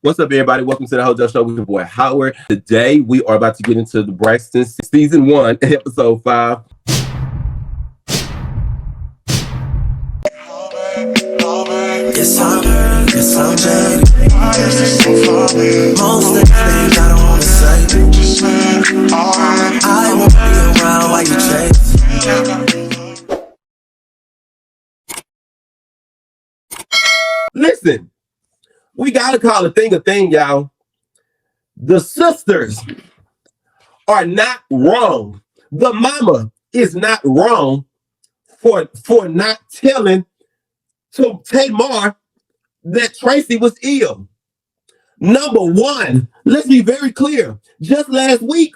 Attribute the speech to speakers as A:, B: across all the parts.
A: What's up, everybody? Welcome to the Hotel Show with your boy Howard. Today, we are about to get into the Braxton Season 1, Episode 5.
B: Yes, I'm Jake. Most of the things I don't want to say. I won't be around while you chase.
A: Listen, we gotta call a thing, y'all. The sisters are not wrong. The mama is not wrong for not telling to Tamar that Traci was ill. Number one, let's be very clear. Just last week,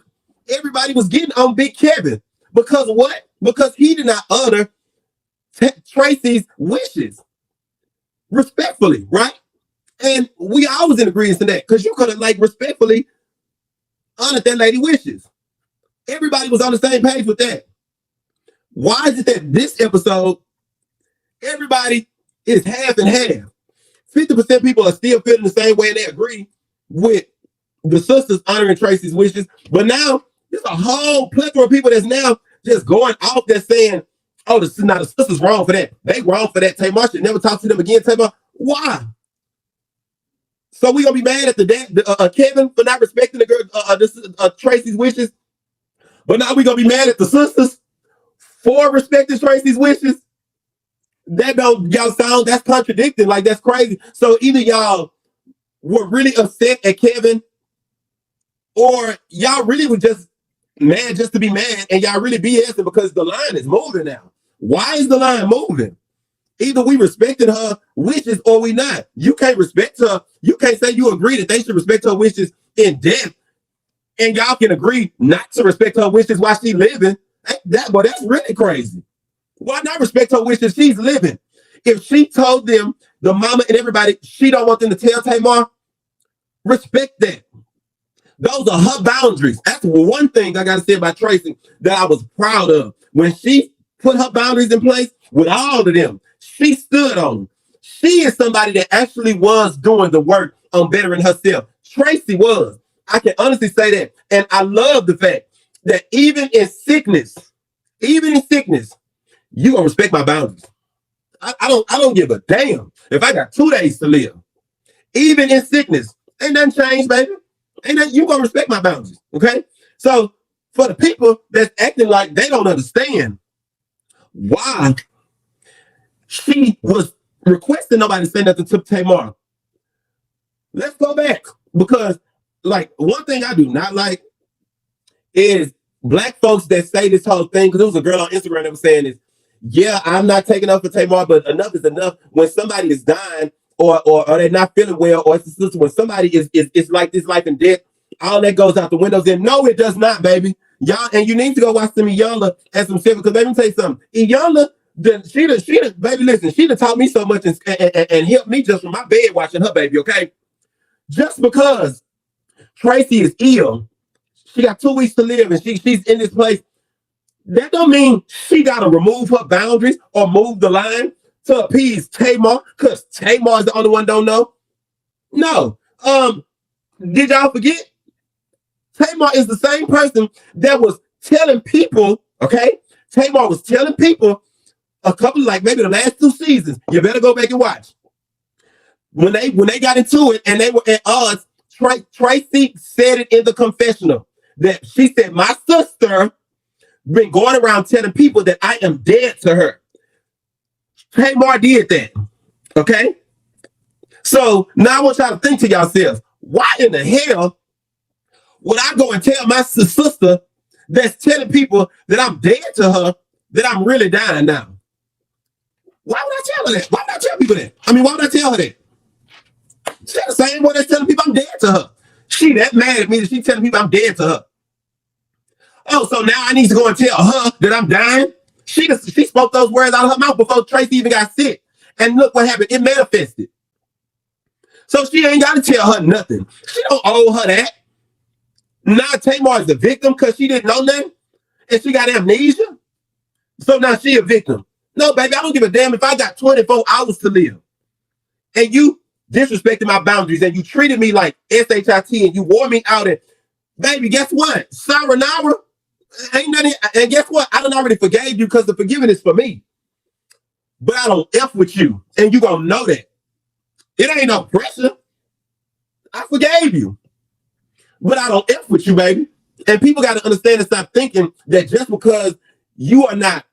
A: everybody was getting on Big Kevin. Because what? Because he did not honor Traci's wishes. Respectfully, right? And we always in agreement to that. Because you could have, respectfully honored that lady wishes. Everybody was on the same page with that. Why is it that this episode, everybody is half and half? 50% people are still feeling the same way and they agree with the sisters honoring Traci's wishes. But now there's a whole plethora of people that's now just going off there saying, oh, the sisters wrong for that. They wrong for that. Tamar should never talk to them again. Tamar, why? So we gonna be mad at the Kevin for not respecting the girl, Traci's wishes, but now we gonna be mad at the sisters for respecting Traci's wishes. That don't y'all sound, that's contradicting, like that's crazy. So either y'all were really upset at Kevin, or y'all really were just mad just to be mad, and y'all really BSing because the line is moving now. Why is the line moving? Either we respected her wishes or we not. You can't respect her. You can't say you agree that they should respect her wishes in death, and y'all can agree not to respect her wishes while she's living. That's really crazy. Why not respect her wishes? She's living. If she told them, the mama and everybody, she don't want them to tell Tamar, respect that. Those are her boundaries. That's one thing I got to say about Traci that I was proud of. When she put her boundaries in place with all of them, she stood on them. She is somebody that actually was doing the work on bettering herself. Traci was. I can honestly say that. And I love the fact that even in sickness, you gonna respect my boundaries. I don't give a damn if I got 2 days to live. Even in sickness, ain't nothing changed, baby. You gonna respect my boundaries, okay? So for the people that's acting like they don't understand why she was requesting nobody to say nothing to Tamar, let's go back, because one thing I do not like is black folks that say this whole thing, because there was a girl on Instagram that was saying this. Yeah, I'm not taking up for Tamar, but enough is enough. When somebody is dying or they're not feeling well, or it's when somebody is like this life and death, all that goes out the windows. And no, it does not, baby. Y'all, and you need to go watch some Iyanla and some shit, because let me tell you something. Iyanla, baby, listen, she done taught me so much and helped me just from my bed watching her, baby, okay? Just because Traci is ill, she got 2 weeks to live, and she's in this place, that don't mean she got to remove her boundaries or move the line to appease Tamar, because Tamar is the only one don't know. No. Did y'all forget? Tamar is the same person that was telling people, okay? Tamar was telling people a couple, maybe the last 2 seasons, you better go back and watch. When they got into it and they were at odds, Traci said it in the confessional that she said, my sister been going around telling people that I am dead to her. Tamar did that. Okay? So now I want y'all to think to yourselves, why in the hell would I go and tell my sister that's telling people that I'm dead to her that I'm really dying now? Why would I tell her that? Why would I tell people that? I mean, why would I tell her that? She's the same one that's telling people I'm dead to her. She that mad at me that she's telling people I'm dead to her. Oh, so now I need to go and tell her that I'm dying? She spoke those words out of her mouth before Traci even got sick. And look what happened. It manifested. So she ain't got to tell her nothing. She don't owe her that. Now Tamar is a victim because she didn't know nothing and she got amnesia. So now she a victim. No, baby, I don't give a damn if I got 24 hours to live. And you disrespected my boundaries and you treated me like SHIT and you wore me out and baby, guess what? Sayonara ain't nothing. And guess what? I done already forgave you because the forgiveness is for me. But I don't F with you. And you gonna know that. It ain't no pressure. I forgave you. But I don't F with you, baby. And people got to understand and stop thinking that just because you are not,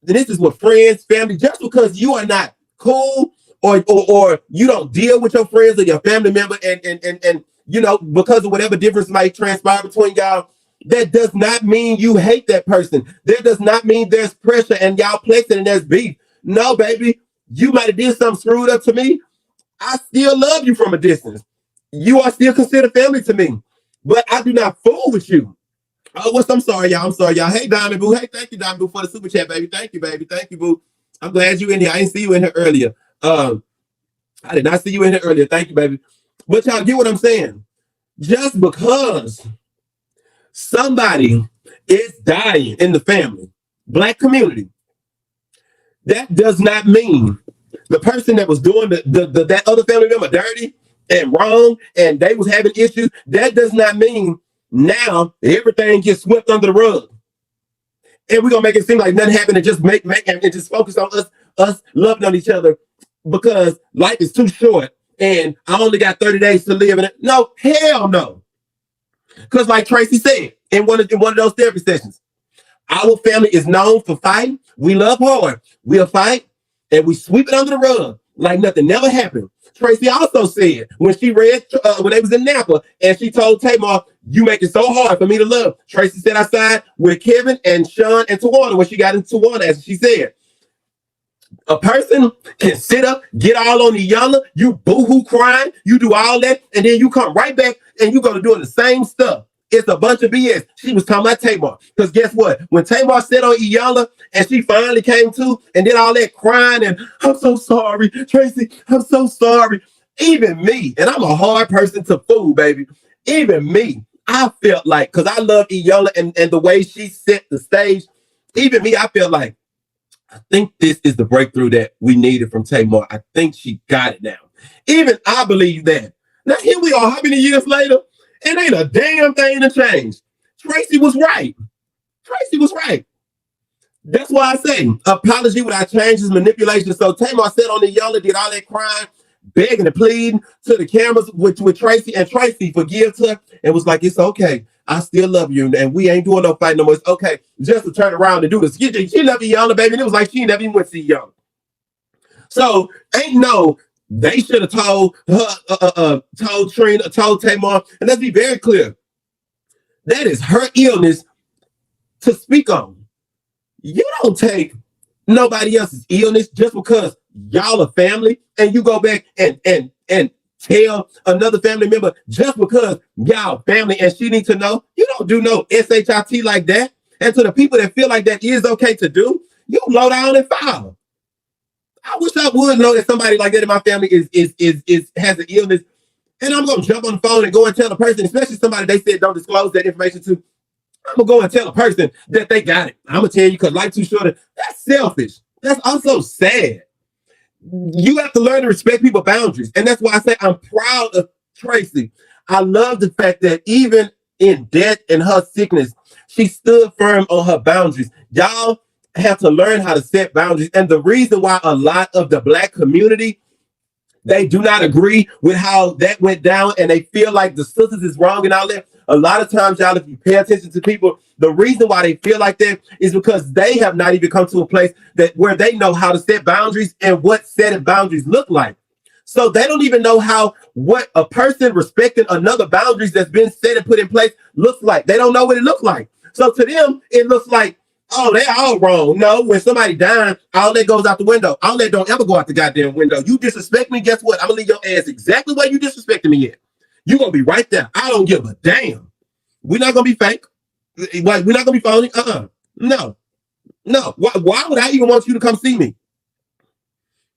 A: and this is with friends, family, just because you are not cool or you don't deal with your friends or your family member and you know, because of whatever difference might transpire between y'all, that does not mean you hate that person. That does not mean there's pressure and y'all plexing and there's beef. No, baby, you might have did something screwed up to me. I still love you from a distance. You are still considered family to me. But I do not fool with you. Oh, I'm sorry, y'all. I'm sorry, y'all. Hey, Diamond Boo. Hey, thank you, Diamond Boo, for the super chat, baby. Thank you, baby. Thank you, Boo. I'm glad you in here. I didn't see you in here earlier. I did not see you in here earlier. Thank you, baby. But y'all get what I'm saying. Just because somebody is dying in the family, Black community, that does not mean the person that was doing that other family member dirty and wrong and they was having issues, that does not mean now everything gets swept under the rug. And we're gonna make it seem like nothing happened and just make and just focus on us loving on each other because life is too short and I only got 30 days to live in it. No, hell no. Because like Traci said in one of those therapy sessions, our family is known for fighting. We love hard. We'll fight and we sweep it under the rug like nothing never happened. Traci also said when she read, when they was in Napa and she told Tamar, you make it so hard for me to love. Traci sat outside with Kevin and Sean and Tawana when she got into Tawana, as she said. A person can sit up, get all on the yonder, you boo-hoo crying, you do all that, and then you come right back and you go to doing the same stuff. It's a bunch of BS. She was talking about Tamar. Because guess what? When Tamar sat on Iyanla and she finally came to and did all that crying and I'm so sorry, Traci, I'm so sorry. Even me, and I'm a hard person to fool, baby. Even me, I felt like, because I love Iyanla and the way she set the stage, even me, I felt like, I think this is the breakthrough that we needed from Tamar. I think she got it now. Even I believe that. Now here we are, how many years later? It ain't a damn thing to change. Traci was right. Traci was right. That's why I say apology without change is manipulation. So Tamar sat on the yellow, did all that crying, begging and pleading to the cameras with Traci, and Traci forgives her and was like, it's okay. I still love you, and we ain't doing no fight no more. It's okay just to turn around and do this. She loved Iyanla, baby, and it was like she never even went to see Iyanla. So ain't no, they should have told her, told Trina, told Tamar, and let's be very clear. That is her illness to speak on. You don't take nobody else's illness just because y'all are family, and you go back and tell another family member just because y'all family and she needs to know. You don't do no SHIT like that. And to the people that feel like that is okay to do, you low down and foul. I wish I would know that somebody like that in my family has an illness, and I'm gonna jump on the phone and go and tell the person, especially somebody they said don't disclose that information to. I'm gonna go and tell a person that they got it. I'm gonna tell you because life too short. That's selfish. That's also sad. You have to learn to respect people's boundaries. And that's why I say I'm proud of Traci. I love the fact that even in death and her sickness, she stood firm on her boundaries. Y'all have to learn how to set boundaries. And the reason why a lot of the Black community, they do not agree with how that went down and they feel like the sisters is wrong and all that. A lot of times, y'all, if you pay attention to people, the reason why they feel like that is because they have not even come to a place that where they know how to set boundaries and what setting boundaries look like. So they don't even know what a person respecting another boundaries that's been set and put in place looks like. They don't know what it looks like. So to them, it looks like, oh, they're all wrong. No, when somebody dying, all that goes out the window. All that don't ever go out the goddamn window. You disrespect me, guess what? I'm gonna leave your ass exactly where you disrespecting me at. You're gonna be right there. I don't give a damn. We're not gonna be fake. We're not gonna be phony. No. Why would I even want you to come see me?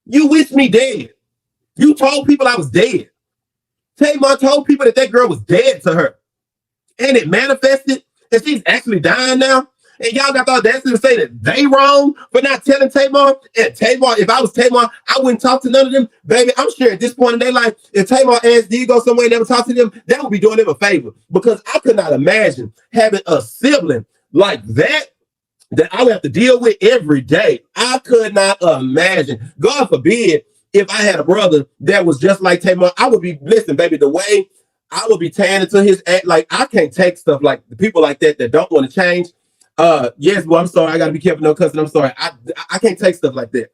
A: You wish me dead. You told people I was dead. Tamar told people that girl was dead to her. And it manifested, and she's actually dying now. And y'all got the audacity to say that they wrong for not telling Tamar. And Tamar, if I was Tamar, I wouldn't talk to none of them. Baby, I'm sure at this point in their life, if Tamar asked, do you go somewhere and never talk to them, that would be doing them a favor. Because I could not imagine having a sibling like that I would have to deal with every day. I could not imagine. God forbid if I had a brother that was just like Tamar. I would be, listen, baby, the way I would be tearing into his act, like I can't take stuff like the people like that don't want to change. Yes, well, I'm sorry. I got to be careful. No cussing. I'm sorry. I can't take stuff like that.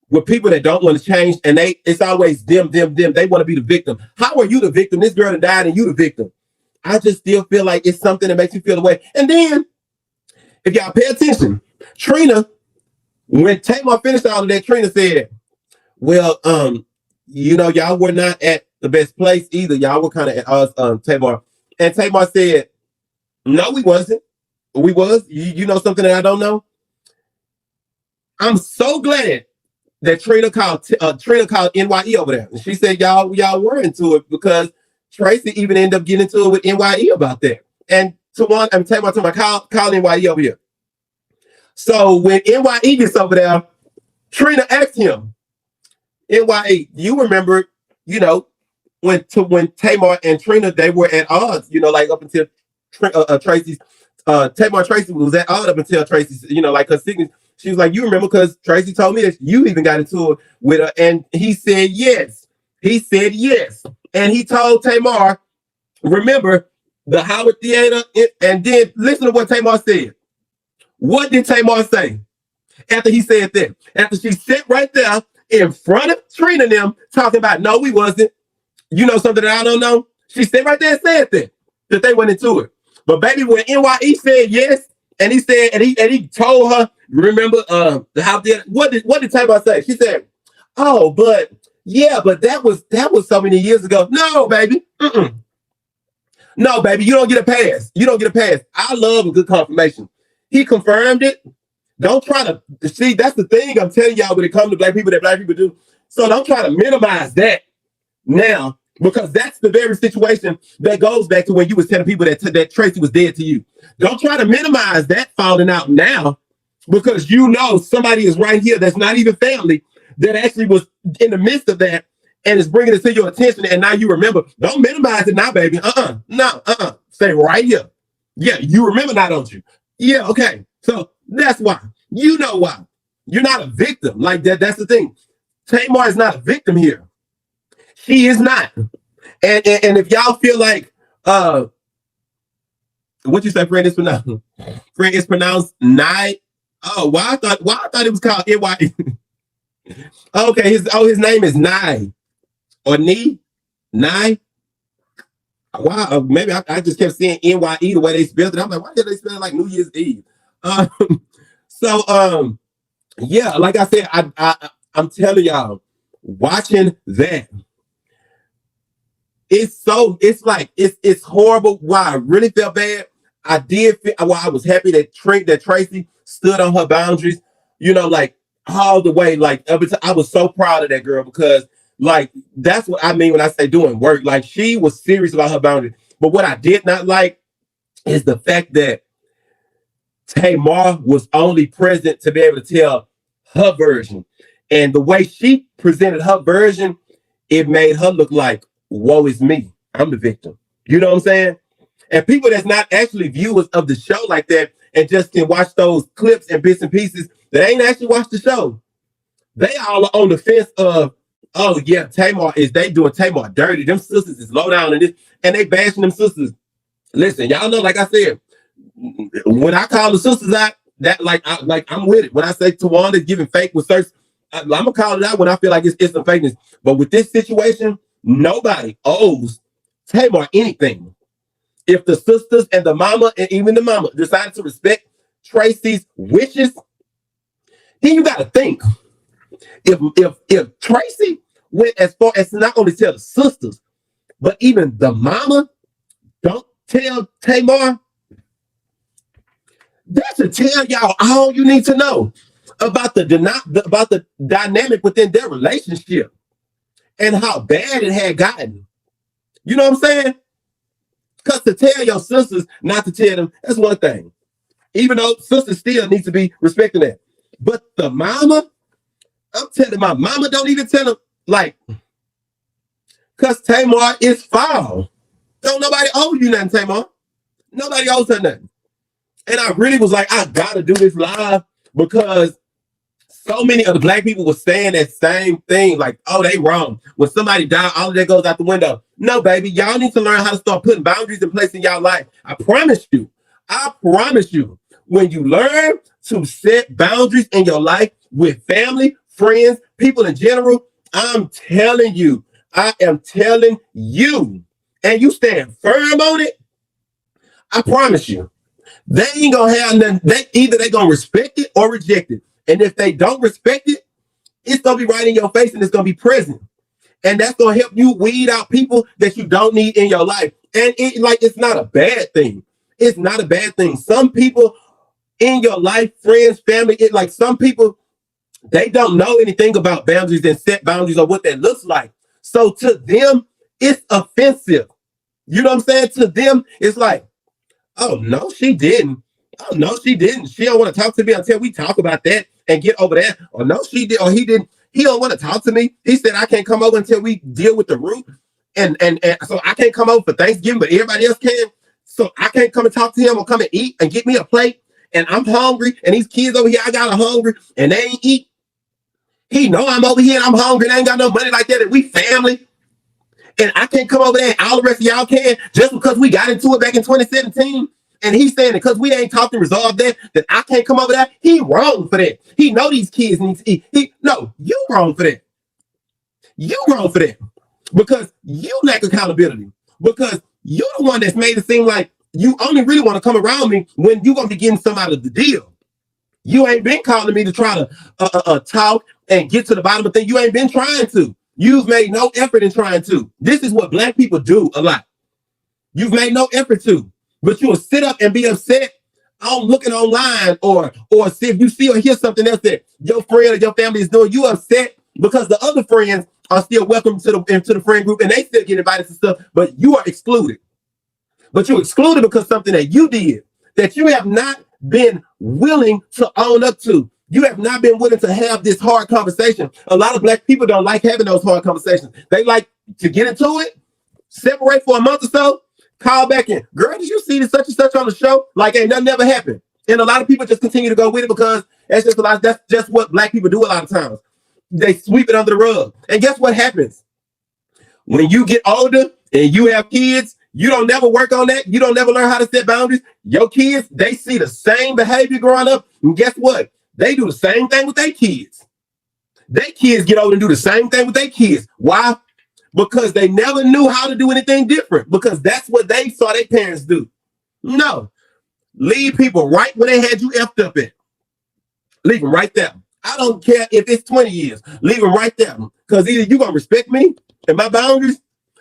A: With people that don't want to change and it's always them. They want to be the victim. How are you the victim? This girl that died and you the victim. I just still feel like it's something that makes you feel the way. And then, if y'all pay attention, Trina, when Tamar finished all of that, Trina said, well, y'all were not at the best place either. Y'all were kind of at us, Tamar. And Tamar said, no, we wasn't. We was. You know something that I don't know? I'm so glad that Trina called NYE over there. And she said, y'all were into it because Traci even ended up getting into it with NYE about that. And Tamar call NYE over here. So when NYE gets over there, Trina asked him, NYE, you remember, when Tamar and Trina, they were at odds, like up until Traci's, Tamar Traci was at odds up until Traci's, like her sickness. She was like, you remember, because Traci told me that you even got into it with her. And he said, yes. He said, yes. And he told Tamar, remember the Howard Theater? And then listen to what Tamar said. What did Tamar say after he said that? After she sat right there in front of Trina and them talking about, no, we wasn't. You know something that I don't know? She sat right there and said that they went into it. But baby, when NYE said yes, and he said, and he told her, remember the Howard Theater? What did Tamar say? She said, oh, but that was so many years ago. No, baby. Mm-mm. No, baby, you don't get a pass. You don't get a pass. I love a good confirmation. He confirmed it. Don't try to see. That's the thing I'm telling y'all when it comes to black people that black people do. So don't try to minimize that now, because that's the very situation that goes back to when you was telling people that Traci was dead to you. Don't try to minimize that falling out now, because somebody is right here that's not even family that actually was in the midst of that and is bringing it to your attention, and now you remember. Don't minimize it now, baby. No. Stay right here. Yeah, you remember now, don't you? Yeah, okay. So that's why. You know why. You're not a victim. Like that. That's the thing. Tamar is not a victim here. She is not. And if y'all feel like what you say, Frenn is pronounced? Frenn is pronounced Nye. Oh, I thought it was called NY. Okay, his name is Nye. Or Nye. Wow, maybe I just kept saying NYE the way they spelled it. I'm like, why did they spell it like New Year's Eve? Yeah, like I said, I'm telling y'all, watching that, it's horrible. Why I really felt bad. I was happy that Traci stood on her boundaries, like all the way. Like I was so proud of that girl, because like that's what I mean when I say doing work. Like she was serious about her boundaries. But what I did not like is the fact that Tamar was only present to be able to tell her version. And the way she presented her version, it made her look like, woe is me. I'm the victim. You know what I'm saying? And people that's not actually viewers of the show like that and just can watch those clips and bits and pieces that ain't actually watched the show, they all are on the fence of, oh yeah, they doing Tamar dirty. Them sisters is low down in this, and they bashing them sisters. Listen, y'all know, like I said, when I call the sisters out, that I'm with it. When I say Tawanda giving fake research, I'm gonna call it out when I feel like it's some fakeness. But with this situation, nobody owes Tamar anything. If the sisters and the mama and even the mama decided to respect Traci's wishes, then you gotta think. If Traci went as far as to not only tell the sisters, but even the mama don't tell Tamar, that should tell y'all all you need to know about the dynamic within their relationship and how bad it had gotten. You know what I'm saying? Because to tell your sisters not to tell them, that's one thing. Even though sister still needs to be respecting that. But the mama, I'm telling my mama don't even tell him, like, because Tamar is foul. Don't nobody owe you nothing, Tamar. Nobody owes her nothing. And I really was like, I gotta do this live because so many of the black people were saying that same thing, like, oh, they wrong. When somebody died, all of that goes out the window. No, baby, y'all need to learn how to start putting boundaries in place in y'all life. I promise you, when you learn to set boundaries in your life with family, friends, people in general, I am telling you, and you stand firm on it, I promise you, they ain't gonna have nothing. They gonna respect it or reject it. And if they don't respect it, it's gonna be right in your face and it's gonna be present. And that's gonna help you weed out people that you don't need in your life. And it's not a bad thing. It's not a bad thing. Some people in your life, friends, family, some people, they don't know anything about boundaries and set boundaries or what that looks like. So to them, it's offensive. You know what I'm saying? To them, it's like, oh, no, she didn't. Oh, no, she didn't. She don't want to talk to me until we talk about that and get over that. Or no, she did, or he didn't. He don't want to talk to me. He said, I can't come over until we deal with the root. And so I can't come over for Thanksgiving, but everybody else can. So I can't come and talk to him or come and eat and get me a plate. And I'm hungry. And these kids over here, I got them hungry and they ain't eat. He know I'm over here and I'm hungry and I ain't got no money like that. And we family. And I can't come over there and all the rest of y'all can just because we got into it back in 2017. And he's saying that because we ain't talked and resolved that I can't come over there. He wrong for that. He know these kids need to eat. No, you wrong for that. You wrong for that. Because you lack accountability. Because you're the one that's made it seem like you only really want to come around me when you're going to be getting some out of the deal. You ain't been calling me to try to talk and get to the bottom of things. You ain't been trying to. You've made no effort in trying to. This is what black people do a lot. You've made no effort to. But you'll sit up and be upset on looking online or see if you see or hear something else that your friend or your family is doing. You upset because the other friends are still welcome to the friend group and they still get invited to stuff, but you are excluded. But you're excluded because something that you did that you have not been willing to own up to. You have not been willing to have this hard conversation. A lot of black people don't like having those hard conversations. They like to get into it, separate for a month or so, call back in. Girl, did you see this such and such on the show? Like ain't nothing ever happened. And a lot of people just continue to go with it because that's just what black people do a lot of times. They sweep it under the rug. And guess what happens? When you get older and you have kids, you don't never work on that. You don't never learn how to set boundaries. Your kids, they see the same behavior growing up. And guess what? They do the same thing with their kids. Their kids get older and do the same thing with their kids. Why? Because they never knew how to do anything different. Because that's what they saw their parents do. No. Leave people right where they had you effed up at. Leave them right there. I don't care if it's 20 years. Leave them right there. Because either you're going to respect me and my boundaries,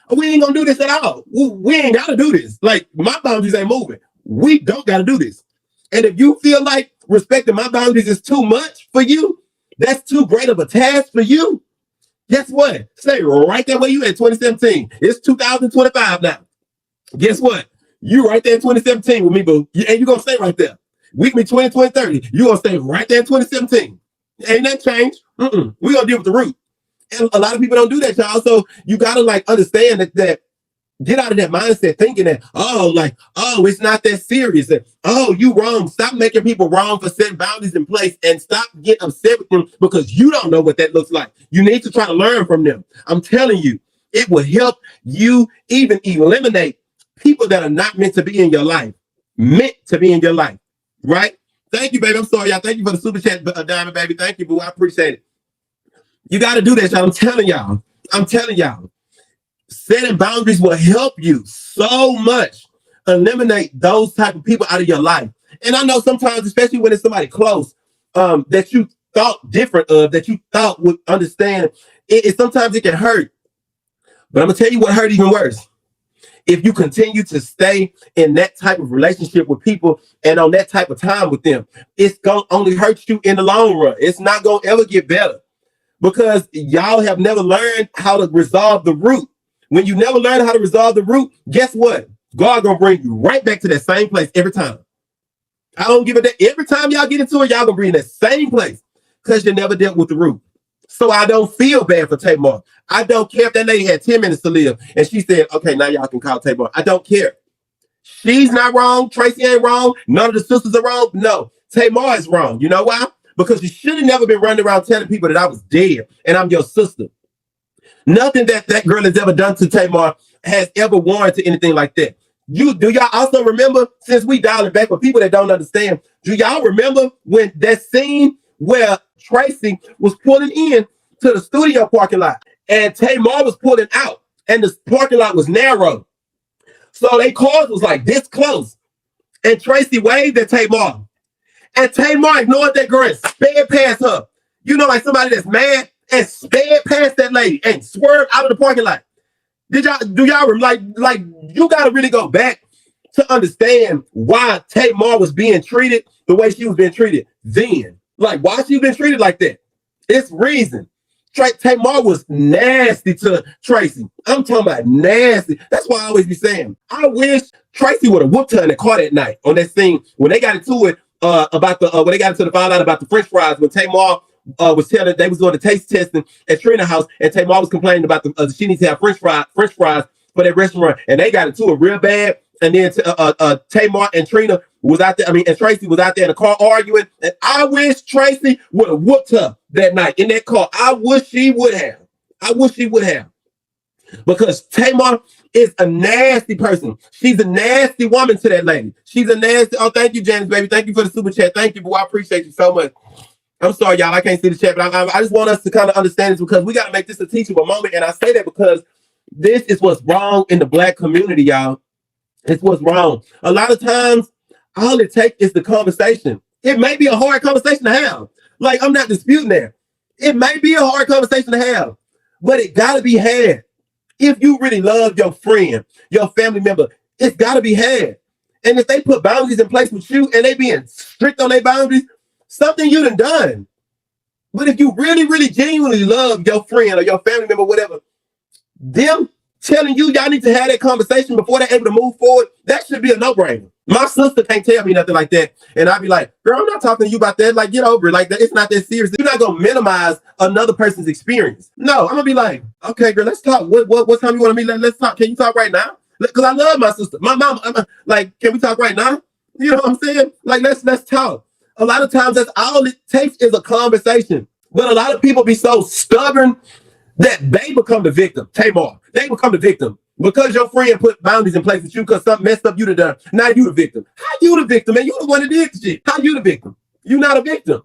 A: or we ain't going to do this at all. We ain't got to do this. Like, my boundaries ain't moving. We don't got to do this. And if you feel like respecting my boundaries is too much for you, that's too great of a task for you, guess what? Stay right there where you at 2017. It's 2025 now. Guess what? You right there in 2017 with me, boo. And you're going to stay right there. We can be 2030. You're going to stay right there in 2017. Ain't that changed? We're going to deal with the root. And a lot of people don't do that, y'all. So you got to understand that get out of that mindset thinking that, it's not that serious. That, you wrong. Stop making people wrong for setting boundaries in place and stop getting upset with them because you don't know what that looks like. You need to try to learn from them. I'm telling you, it will help you even eliminate people that are not meant to be in your life. Meant to be in your life, right? Thank you, baby. I'm sorry, y'all. Thank you for the super chat, Diamond, baby. Thank you, boo. I appreciate it. You got to do that, y'all. I'm telling y'all. Setting boundaries will help you so much eliminate those type of people out of your life. And I know sometimes, especially when it's somebody close, that you thought different of, that you thought would understand, it sometimes it can hurt. But I'm going to tell you what hurt even worse. If you continue to stay in that type of relationship with people and on that type of time with them, it's going to only hurt you in the long run. It's not going to ever get better because y'all have never learned how to resolve the root. When you never learn how to resolve the root, guess what? God gonna bring you right back to that same place every time. I don't give a damn. Every time y'all get into it, y'all gonna be in the same place because you never dealt with the root. So I don't feel bad for Tamar. I don't care if that lady had 10 minutes to live and she said, okay, now y'all can call Tamar. I don't care. She's not wrong. Traci ain't wrong. None of the sisters are wrong. No, Tamar is wrong. You know why? Because you should have never been running around telling people that I was dead and I'm your sister. Nothing that that girl has ever done to Tamar has ever warranted anything like that. Do y'all also remember, since we dialing back for people that don't understand, do y'all remember when that scene where Traci was pulling in to the studio parking lot and Tamar was pulling out and the parking lot was narrow? So their cars was like this close. And Traci waved at Tamar. And Tamar ignored that girl and sped past her. You know, like somebody that's mad and sped past that lady and swerved out of the parking lot. Do y'all like you gotta really go back to understand why Tamar was being treated the way she was being treated then. Like why she was being treated like that. It's reason. Tamar was nasty to Traci. I'm talking about nasty. That's why I always be saying, I wish Traci would have whooped her in the car that night on that scene when they got into it about the when they got into the find out about the French fries when Tamar was telling they was doing the taste testing at Trina's house and Tamar was complaining about the she needs to have French fries for that restaurant and they got into it real bad. And then Tamar and Trina was out there. I mean, and Traci was out there in the car arguing. And I wish Traci would have whooped her that night in that car. I wish she would have. Because Tamar is a nasty person. She's a nasty woman to that lady. She's a nasty. Oh, thank you, Janice, baby. Thank you for the super chat. Thank you, boy. I appreciate you so much. I'm sorry, y'all. I can't see the chat, but I just want us to kind of understand this because we got to make this a teachable moment. And I say that because this is what's wrong in the Black community, y'all. It's what's wrong. A lot of times, all it takes is the conversation. It may be a hard conversation to have. Like, I'm not disputing that. It may be a hard conversation to have, but it got to be had. If you really love your friend, your family member, it's got to be had. And if they put boundaries in place with you and they being strict on their boundaries, something you done. But if you really, really genuinely love your friend or your family member, whatever, them telling you y'all need to have that conversation before they're able to move forward, that should be a no-brainer. My sister can't tell me nothing like that. And I'd be like, girl, I'm not talking to you about that. Like, get over it. Like, it's not that serious. You're not going to minimize another person's experience. No, I'm going to be like, okay, girl, let's talk. What time you want to meet? Let's talk. Can you talk right now? Because I love my sister. My mom, like, can we talk right now? You know what I'm saying? Like, let's talk. A lot of times, that's all it takes is a conversation. But a lot of people be so stubborn that they become the victim. Tamar, they become the victim. Because your friend put boundaries in place with you because something messed up you done. Now you the victim. How you the victim, man? You the one that did the shit. How you the victim? You not a victim.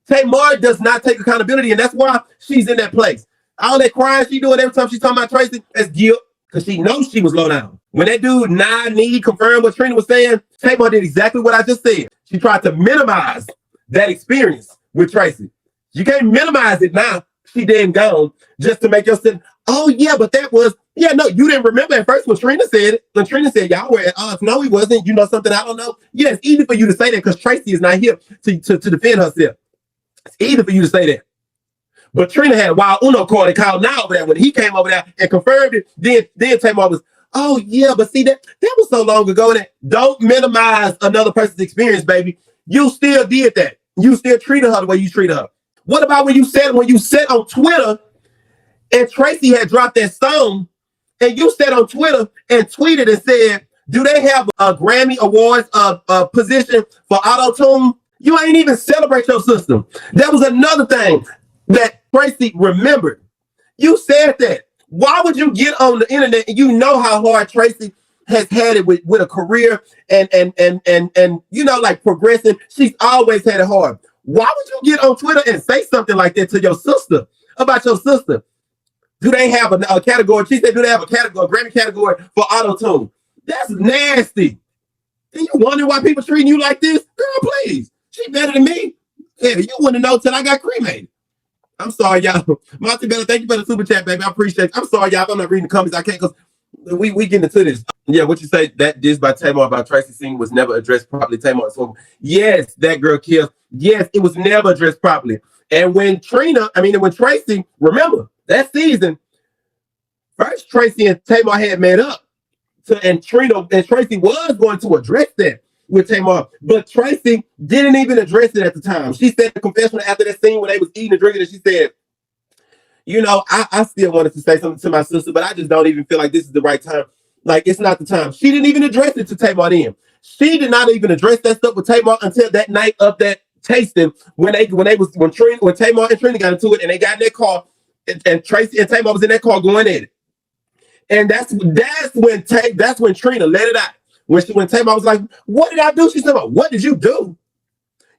A: Tamar does not take accountability, and that's why she's in that place. All that crying she doing every time she's talking about Traci, that's guilt. Because she knows she was low down. When that dude need confirmed what Trina was saying, Tamar did exactly what I just said. She tried to minimize that experience with Traci. You can't minimize it now. She then gone just to make yourself, oh yeah, but that was, yeah, no, you didn't remember at first when Trina said it. When Trina said y'all were at odds. No, he wasn't. You know something I don't know? Yeah, it's easy for you to say that because Traci is not here to defend herself. It's easy for you to say that. But Trina had a wild Uno card and called now over there. When he came over there and confirmed it, then Tamar was, oh yeah, but see that was so long ago. That don't minimize another person's experience, baby. You still did that. You still treated her the way you treated her. What about when you said on Twitter and Traci had dropped that song and you said on Twitter and tweeted and said, do they have a Grammy Awards position for auto-tune? You ain't even celebrate your system. That was another thing that Traci remembered. You said that. Why would you get on the internet and you know how hard Traci has had it with a career and you know, like progressing? She's always had it hard. Why would you get on Twitter and say something like that to your sister about your sister? Do they have a category? She said, do they have a category, a Grammy category for auto-tune? That's nasty. And you wonder why people treating you like this? Girl, please. She better than me. Yeah, you wouldn't know till I got cremated. I'm sorry, y'all. Monty Bella, thank you for the super chat, baby. I appreciate it. I'm sorry, y'all. If I'm not reading the comments, I can't because we getting into this. Yeah, what you say, that diss by Tamar about Traci scene was never addressed properly. Tamar, so yes, that girl kills. Yes, it was never addressed properly. And when Traci, remember, that season, first Traci and Tamar had met up. And Traci was going to address that. with Tamar. But Traci didn't even address it at the time. She said the confessional after that scene when they was eating and drinking, and she said, I still wanted to say something to my sister, but I just don't even feel like this is the right time. Like, it's not the time. She didn't even address it to Tamar then. She did not even address that stuff with Tamar until that night of that tasting when Tamar and Trina got into it and they got in that car and Traci and Tamar was in that car going at it. And that's when Trina let it out. When Tamar was like, "What did I do?" She said, "What did you do?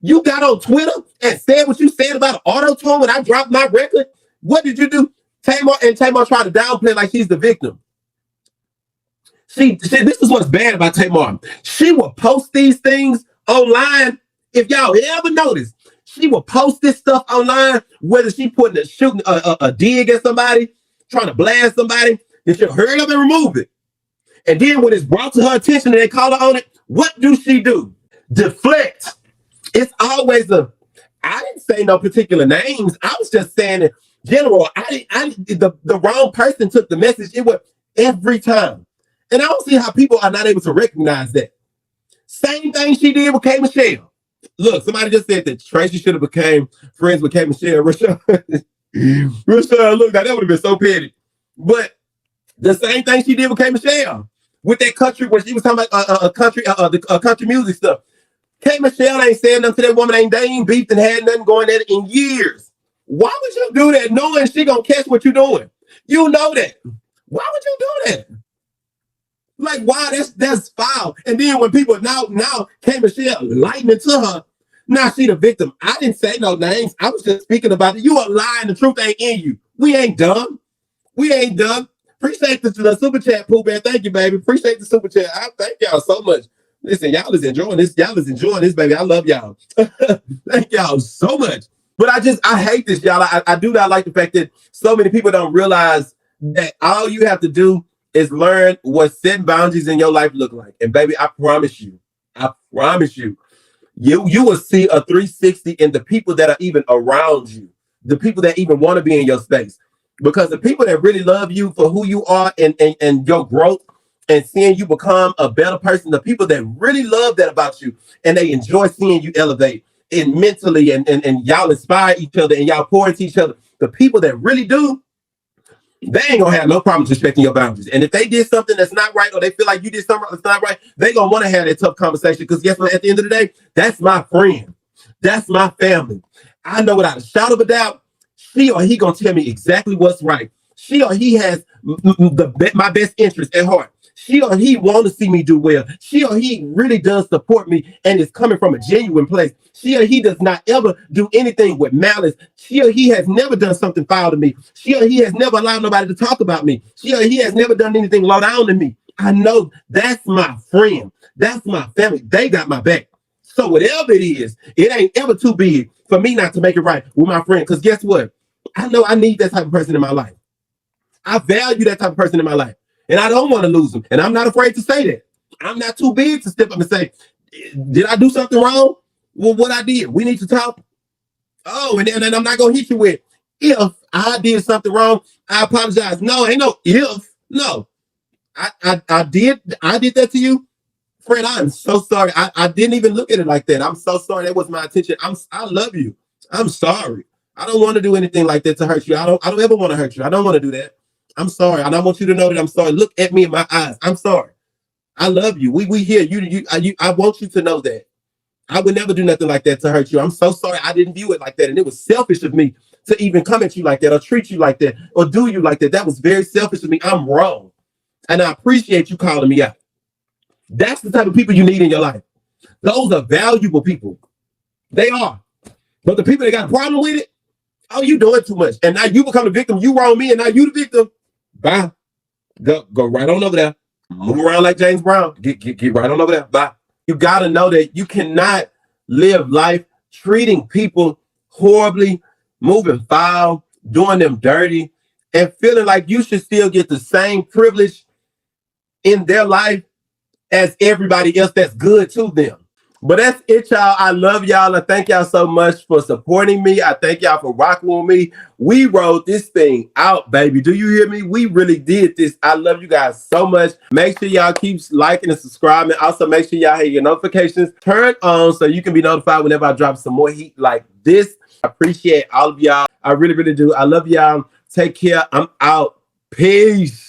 A: You got on Twitter and said what you said about auto tune when I dropped my record. What did you do?" Tamar tried to downplay like she's the victim. This is what's bad about Tamar. She will post these things online. If y'all ever notice, she will post this stuff online, whether she shooting a dig at somebody, trying to blast somebody, and she'll hurry up and remove it. And then when it's brought to her attention and they call her on it, what do she do? Deflect. It's always I didn't say no particular names. I was just saying in general, the wrong person took the message. It was every time. And I don't see how people are not able to recognize that. Same thing she did with K. Michelle. Look, somebody just said that Traci should have became friends with K. Michelle. Rashad, look, that would have been so petty. But the same thing she did with K. Michelle. With that country, when she was talking about country music stuff. K. Michelle ain't said nothing to that woman. They ain't beefed and had nothing going at it in years. Why would you do that knowing she gonna catch what you're doing? You know that. Why would you do that? Like, why? That's foul. And then when people now K. Michelle lightning to her, now she the victim. I didn't say no names. I was just speaking about it. You are lying. The truth ain't in you. We ain't dumb. We ain't dumb. Appreciate the super chat, Pooh Man. Thank you, baby. Appreciate the super chat. I thank y'all so much. Listen, y'all is enjoying this. Y'all is enjoying this, baby. I love y'all. Thank y'all so much. But I hate this, y'all. I do not like the fact that so many people don't realize that all you have to do is learn what setting boundaries in your life look like. And baby, I promise you, you will see a 360 in the people that are even around you, the people that even want to be in your space. Because the people that really love you for who you are and your growth and seeing you become a better person, the people that really love that about you and they enjoy seeing you elevate and mentally and y'all inspire each other and y'all pour into each other, the people that really do, they ain't gonna have no problems respecting your boundaries. And if they did something that's not right, or they feel like you did something that's not right, they gonna want to have that tough conversation. Because guess what? At the end of the day, that's my friend. That's my family. I know without a shadow of a doubt, she or he gonna tell me exactly what's right. She or he has my best interest at heart. She or he want to see me do well. She or he really does support me and is coming from a genuine place. She or he does not ever do anything with malice. She or he has never done something foul to me. She or he has never allowed nobody to talk about me. She or he has never done anything low down to me. I know that's my friend. That's my family. They got my back. So whatever it is, it ain't ever too big for me not to make it right with my friend. Because guess what? I know I need that type of person in my life. I value that type of person in my life. And I don't want to lose them. And I'm not afraid to say that. I'm not too big to step up and say, did I do something wrong? Well, what I did, we need to talk. Oh, and then I'm not going to hit you with, if I did something wrong, I apologize. No, ain't no if. No, I did that to you. Friend, I'm so sorry. I didn't even look at it like that. I'm so sorry. That was my intention. I love you. I'm sorry. I don't want to do anything like that to hurt you. I don't ever want to hurt you. I don't want to do that. I'm sorry. And I want you to know that I'm sorry. Look at me in my eyes. I'm sorry. I love you. We here. I want you to know that. I would never do nothing like that to hurt you. I'm so sorry. I didn't view it like that. And it was selfish of me to even come at you like that or treat you like that or do you like that. That was very selfish of me. I'm wrong. And I appreciate you calling me out. That's the type of people you need in your life. Those are valuable people. They are. But the people that got a problem with it, oh, you doing too much. And now you become the victim. You wrong me and now you the victim. Bye. Go right on over there. Move around like James Brown. Get right on over there. Bye. You got to know that you cannot live life treating people horribly, moving foul, doing them dirty, and feeling like you should still get the same privilege in their life as everybody else that's good to them. But that's it, y'all. I love y'all. I thank y'all so much for supporting me. I thank y'all for rocking with me. We rolled this thing out, baby. Do you hear me? We really did this. I love you guys so much. Make sure y'all keep liking and subscribing. Also, make sure y'all have your notifications turned on so you can be notified whenever I drop some more heat like this. I appreciate all of y'all. I really, really do. I love y'all. Take care. I'm out. Peace.